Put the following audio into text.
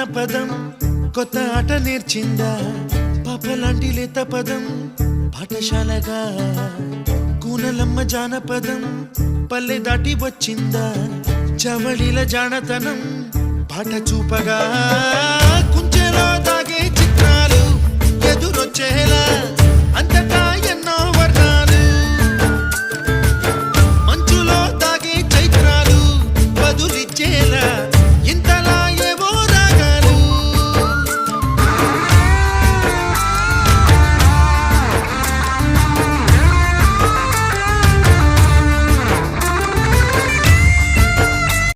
జానపదం కొత్త ఆట నేర్చిందా పాపలాంటి లేత పదం పాఠశాలగా కూనలమ్మ జానపదం పల్లె దాటి వచ్చిందా చవళిల జానతనం పాట చూపగా కుంచెలో తాగే చిత్రాలు ఎదురొచ్చేలా అంతటా